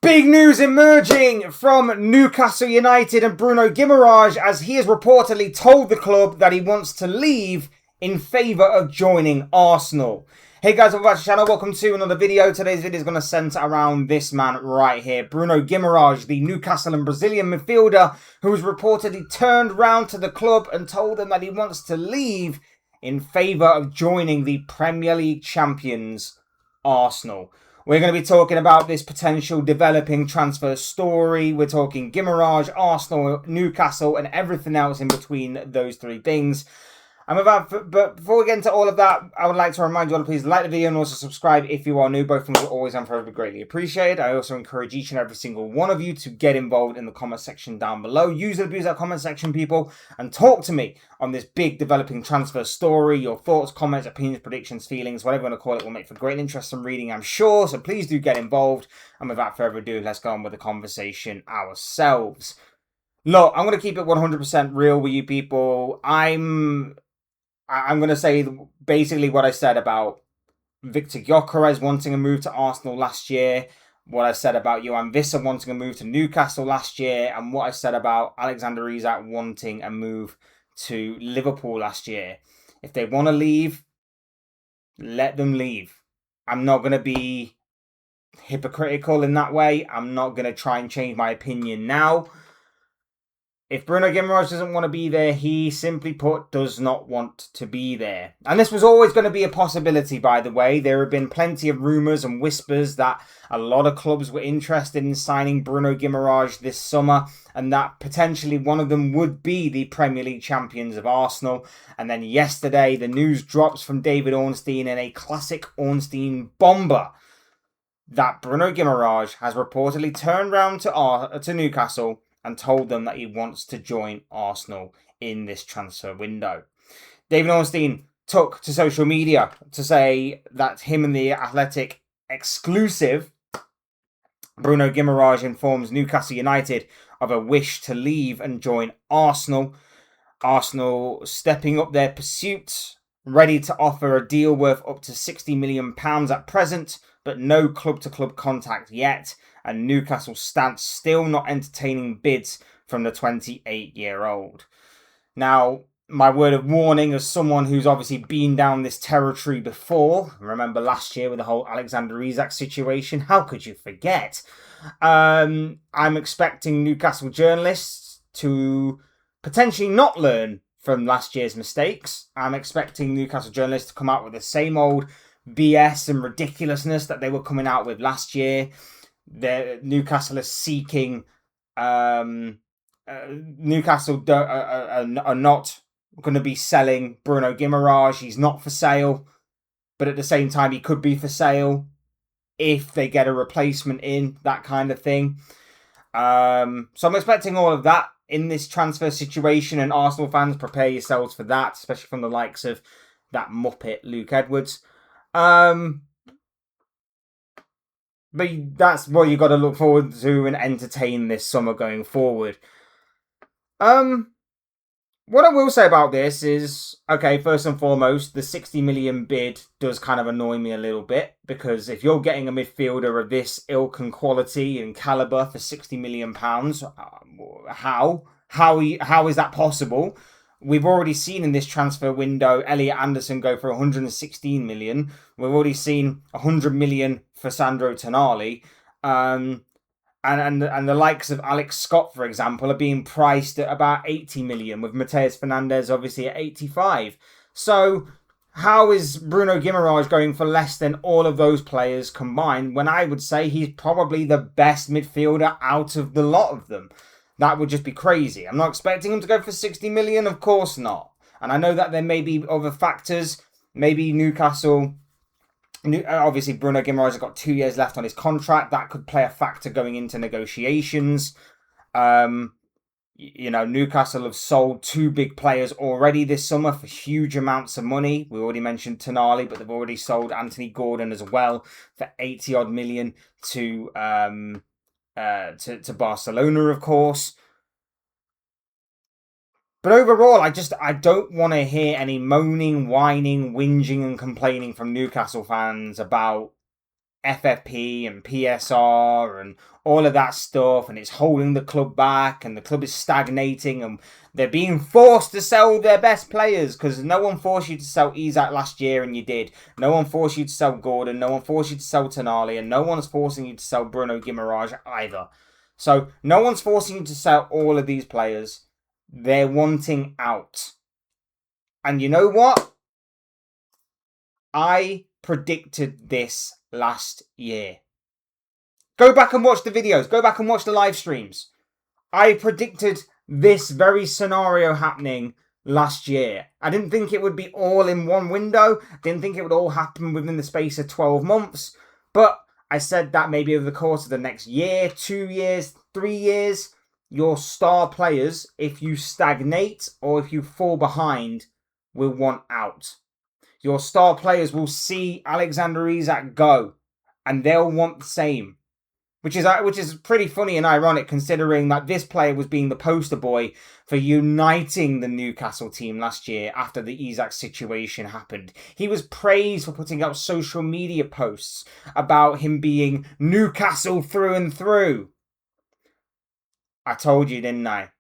Big news emerging from Newcastle United and Bruno Guimaraes, as he has reportedly told the club that he wants to leave in favour of joining Arsenal. Hey guys, welcome back to the channel. Welcome to another video. Today's video is going to centre around this man right here, Bruno Guimaraes, the Newcastle and Brazilian midfielder who has reportedly turned round to the club and told them that he wants to leave in favour of joining the Premier League champions, Arsenal. We're going to be talking about this potential developing transfer story. We're talking Guimaraes, Arsenal, Newcastle, and everything else in between those three things. But before we get into all of that, I would like to remind you all to please like the video and also subscribe if you are new. Both things are always and forever greatly appreciated. I also encourage each and every single one of you to get involved in the comment section down below. Use and abuse that comment section, people, and talk to me on this big developing transfer story. Your thoughts, comments, opinions, predictions, feelings, whatever you want to call it, will make for great interesting reading, I'm sure. So please do get involved. And without further ado, let's go on with the conversation ourselves. Look, I'm going to keep it 100% real with you people. I'm going to say basically what I said about Victor Gyökeres wanting a move to Arsenal last year, what I said about Johan Vissa wanting a move to Newcastle last year, and what I said about Alexander Isak wanting a move to Liverpool last year. If they want to leave, let them leave. I'm not going to be hypocritical in that way. I'm not going to try and change my opinion now. If Bruno Guimaraes doesn't want to be there, he simply put does not want to be there. And this was always going to be a possibility, by the way. There have been plenty of rumours and whispers that a lot of clubs were interested in signing Bruno Guimaraes this summer, and that potentially one of them would be the Premier League champions of Arsenal. And then yesterday, the news drops from David Ornstein in a classic Ornstein bomber that Bruno Guimaraes has reportedly turned round to Newcastle and told them that he wants to join Arsenal in this transfer window. David Ornstein took to social media to say that him and the Athletic exclusive, Bruno Guimaraes informs Newcastle United of a wish to leave and join Arsenal. Arsenal stepping up their pursuit, ready to offer a deal worth up to £60 million at present, but no club-to-club contact yet. And Newcastle stance still not entertaining bids from the 28-year-old. Now, my word of warning as someone who's obviously been down this territory before, remember last year with the whole Alexander Isak situation, how could you forget? I'm expecting Newcastle journalists to potentially not learn from last year's mistakes. I'm expecting Newcastle journalists to come out with the same old BS and ridiculousness that they were coming out with last year. Newcastle is seeking. Newcastle are not going to be selling Bruno Guimaraes. He's not for sale, but at the same time, he could be for sale if they get a replacement in, that kind of thing. So I'm expecting all of that in this transfer situation, and Arsenal fans, prepare yourselves for that, especially from the likes of that Muppet Luke Edwards. But that's what you got to look forward to and entertain this summer going forward. What I will say about this is, okay, first and foremost, the 60 million bid does kind of annoy me a little bit, because if you're getting a midfielder of this ilk and quality and calibre for £60 million, how is that possible? We've already seen in this transfer window Elliot Anderson go for 116 million. We've already seen 100 million for Sandro Tonali. And the likes of Alex Scott, for example, are being priced at about 80 million, with Mateus Fernandes obviously at 85. So how is Bruno Guimaraes going for less than all of those players combined, when I would say he's probably the best midfielder out of the lot of them? That would just be crazy. I'm not expecting him to go for 60 million, of course not. And I know that there may be other factors. Maybe Newcastle, obviously Bruno Guimaraes has got 2 years left on his contract. That could play a factor going into negotiations. Newcastle have sold two big players already this summer for huge amounts of money. We already mentioned Tonali, but they've already sold Anthony Gordon as well for 80 odd million to Barcelona, of course. But overall, I don't want to hear any moaning, whining, whinging and complaining from Newcastle fans about FFP and PSR and all of that stuff, and it's holding the club back, and the club is stagnating, and they're being forced to sell their best players because no one forced you to sell Isak last year and you did. No one forced you to sell Gordon, no one forced you to sell Tonali, and no one's forcing you to sell Bruno Guimaraes either. So no one's forcing you to sell all of these players. They're wanting out. And you know what? I predicted this last year. Go back and watch the videos. Go back and watch the live streams. I predicted this very scenario happening last year. I didn't think it would be all in one window. Didn't think it would all happen within the space of 12 months. But I said that maybe over the course of the next year, 2 years, 3 years, your star players, if you stagnate or if you fall behind, will want out. Your star players will see Alexander Isak go, and they'll want the same. Which is pretty funny and ironic considering that this player was being the poster boy for uniting the Newcastle team last year after the Isak situation happened. He was praised for putting out social media posts about him being Newcastle through and through. I told you, didn't I?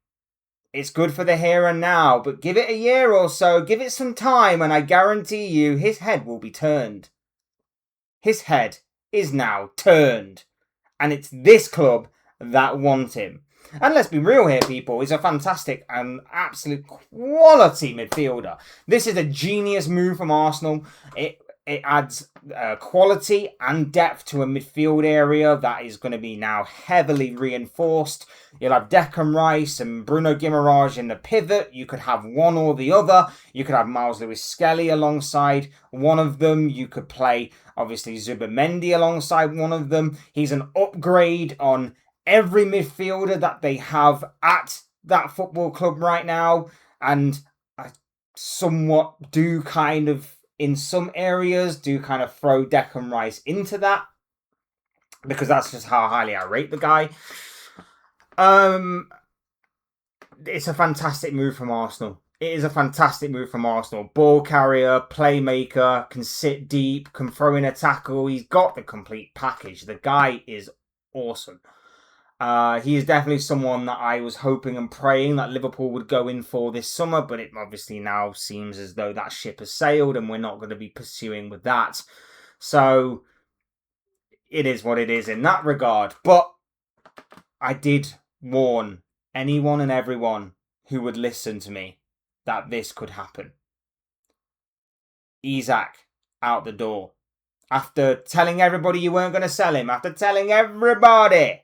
It's good for the here and now, but give it a year or so, give it some time, and I guarantee you his head will be turned. His head is now turned. And it's this club that want him. And let's be real here, people. He's a fantastic and absolute quality midfielder. This is a genius move from Arsenal. It adds quality and depth to a midfield area that is going to be now heavily reinforced. You'll have Declan Rice and Bruno Guimaraes in the pivot. You could have one or the other. You could have Miles Lewis-Skelly alongside one of them. You could play, obviously, Zubimendi alongside one of them. He's an upgrade on every midfielder that they have at that football club right now. And I somewhat do kind of, in some areas, do kind of throw Declan Rice into that, because that's just how highly I rate the guy. It's a fantastic move from Arsenal. It is a fantastic move from Arsenal. Ball carrier, playmaker, can sit deep, can throw in a tackle. He's got the complete package. The guy is awesome. He is definitely someone that I was hoping and praying that Liverpool would go in for this summer, but it obviously now seems as though that ship has sailed and we're not going to be pursuing with that. So it is what it is in that regard. But I did warn anyone and everyone who would listen to me that this could happen. Isak out the door. After telling everybody you weren't going to sell him, after telling everybody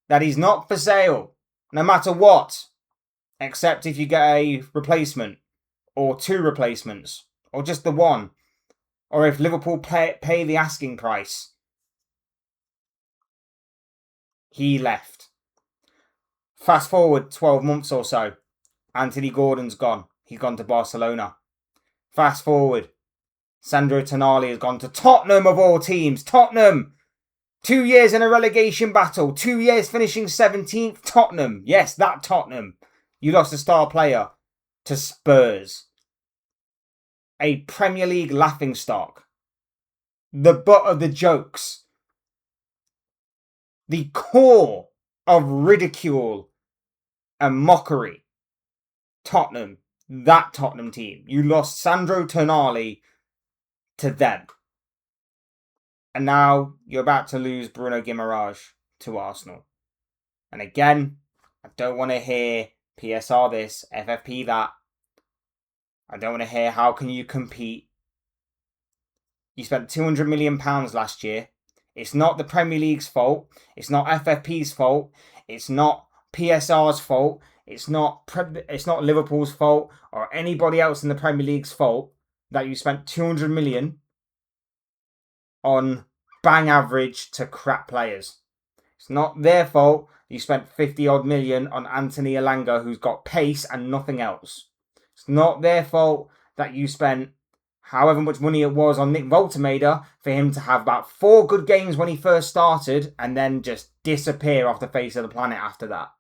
that he's not for sale, no matter what, except if you get a replacement, or 2 replacements, or just the one, or if Liverpool pay the asking price. He left. Fast forward 12 months or so, Anthony Gordon's gone. He's gone to Barcelona. Fast forward, Sandro Tonali has gone to Tottenham of all teams. Tottenham! 2 years in a relegation battle. 2 years finishing 17th. Tottenham. Yes, that Tottenham. You lost a star player to Spurs. A Premier League laughingstock. The butt of the jokes. The core of ridicule and mockery. Tottenham. That Tottenham team. You lost Sandro Tonali to them. And now you're about to lose Bruno Guimaraes to Arsenal. And again, I don't want to hear PSR this, FFP that. I don't want to hear how can you compete. You spent £200 million last year. It's not the Premier League's fault. It's not FFP's fault. It's not PSR's fault. It's not Liverpool's fault or anybody else in the Premier League's fault that you spent £200 million on bang average to crap players. It's not their fault you spent 50 odd million on Anthony Elanga, who's got pace and nothing else. It's not their fault that you spent however much money it was on Nick Voltemada for him to have about 4 good games when he first started and then just disappear off the face of the planet after that.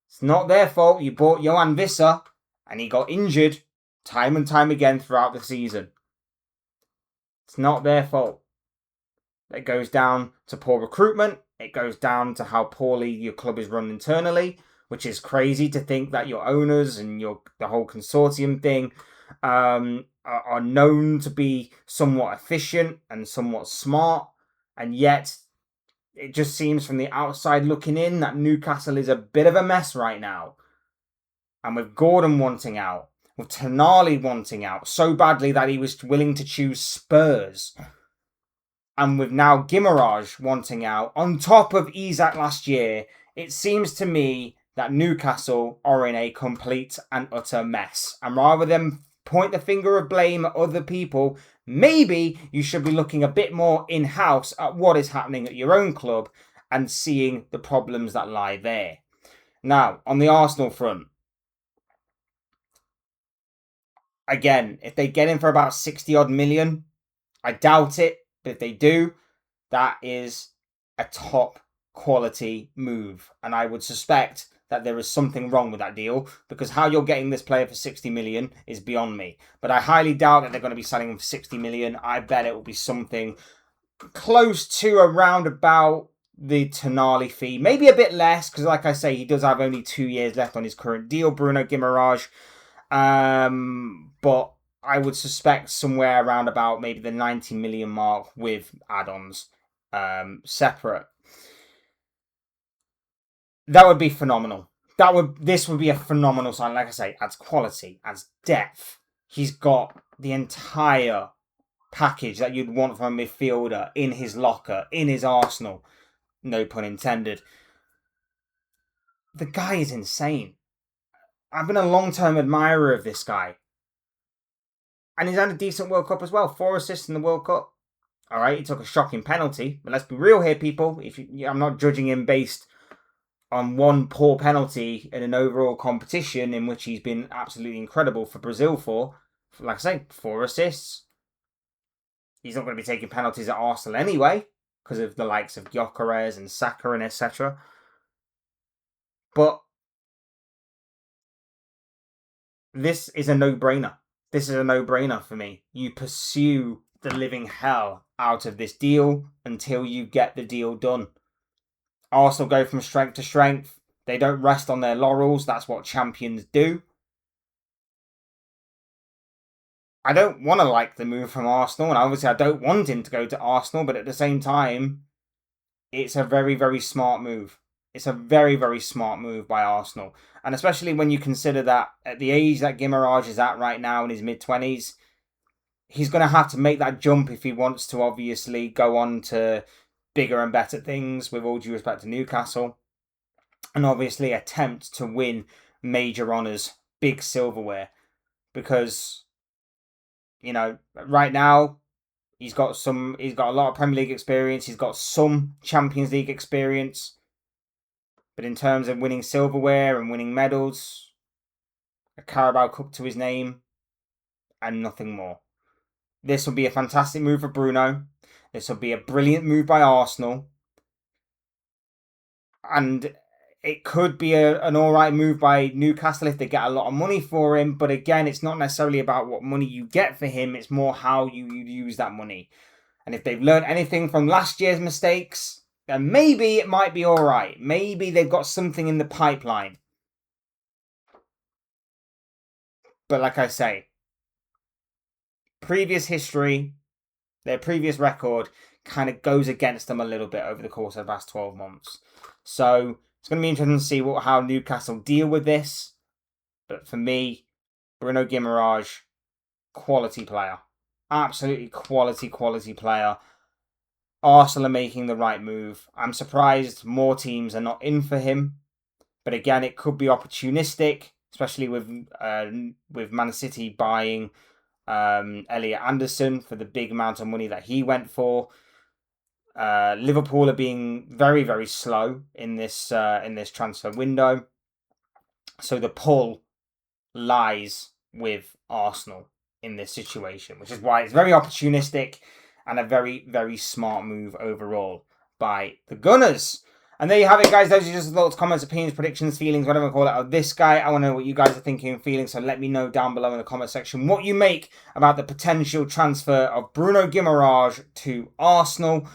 It's not their fault you bought Johan Visser and he got injured time and time again throughout the season. It's not their fault. It goes down to poor recruitment. It goes down to how poorly your club is run internally, which is crazy to think that your owners and the whole consortium thing are known to be somewhat efficient and somewhat smart, and yet it just seems from the outside looking in that Newcastle is a bit of a mess right now. And with Gordon wanting out, with Tonali wanting out so badly that he was willing to choose Spurs, and with now Guimaraes wanting out, on top of Isak last year, it seems to me that Newcastle are in a complete and utter mess. And rather than point the finger of blame at other people, maybe you should be looking a bit more in-house at what is happening at your own club and seeing the problems that lie there. Now, on the Arsenal front, again, if they get in for about 60 odd million, I doubt it, but if they do, that is a top quality move. And I would suspect that there is something wrong with that deal, because how you're getting this player for 60 million is beyond me. But I highly doubt that they're going to be selling him for 60 million. I bet it will be something close to around about the Tonali fee. Maybe a bit less, because like I say, he does have only 2 years left on his current deal, Bruno Guimaraes. But I would suspect somewhere around about maybe the 90 million mark with add-ons separate. That would be phenomenal. This would be a phenomenal sign. Like I say, adds quality, adds depth. He's got the entire package that you'd want from a midfielder in his locker, in his arsenal. No pun intended. The guy is insane. I've been a long-term admirer of this guy. And he's had a decent World Cup as well. 4 assists in the World Cup. Alright, he took a shocking penalty. But let's be real here, people. I'm not judging him based on one poor penalty in an overall competition in which he's been absolutely incredible for Brazil for. Like I say, 4 assists. He's not going to be taking penalties at Arsenal anyway, because of the likes of Gyökeres and Saka and etc. But this is a no-brainer. This is a no-brainer for me. You pursue the living hell out of this deal until you get the deal done. Arsenal go from strength to strength. They don't rest on their laurels. That's what champions do. I don't want to like the move from Arsenal, and obviously I don't want him to go to Arsenal, but at the same time, it's a very, very smart move. It's a very, very smart move by Arsenal. And especially when you consider that at the age that Guimaraes is at right now in his mid-20s, he's going to have to make that jump if he wants to obviously go on to bigger and better things, with all due respect to Newcastle. And obviously attempt to win major honours, big silverware. Because, you know, right now, he's got a lot of Premier League experience. He's got some Champions League experience. But in terms of winning silverware and winning medals, a Carabao Cup to his name, and nothing more. This will be a fantastic move for Bruno. This will be a brilliant move by Arsenal. And it could be an alright move by Newcastle if they get a lot of money for him. But again, it's not necessarily about what money you get for him. It's more how you use that money. And if they've learned anything from last year's mistakes, then maybe it might be alright. Maybe they've got something in the pipeline. But like I say, previous history, their previous record kind of goes against them a little bit over the course of the past 12 months. So it's going to be interesting to see how Newcastle deal with this. But for me, Bruno Guimaraes, quality player. Absolutely quality player. Arsenal are making the right move. I'm surprised more teams are not in for him. But again, it could be opportunistic, especially with Man City buying Elliot Anderson for the big amount of money that he went for. Liverpool are being very, very slow in this transfer window. So the pull lies with Arsenal in this situation, which is why it's very opportunistic and a very, very smart move overall by the Gunners. And there you have it, guys. Those are just thoughts, comments, opinions, predictions, feelings, whatever you call it, of this guy. I want to know what you guys are thinking and feeling, so let me know down below in the comment section what you make about the potential transfer of Bruno Guimaraes to Arsenal.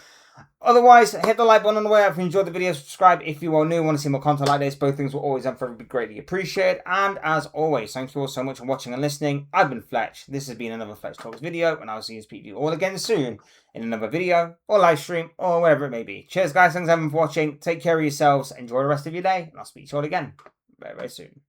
Otherwise, hit the like button on the way up if you enjoyed the video. Subscribe if you are new, want to see more content like this. Both things will always and forever be greatly appreciated. And as always, thank you all so much for watching and listening. I've been Fletch. This has been another Fletch Talks video, and I'll see you all again soon in another video or live stream or wherever it may be. Cheers, guys. Thanks everyone for watching. Take care of yourselves. Enjoy the rest of your day, and I'll speak to you all again very, very soon.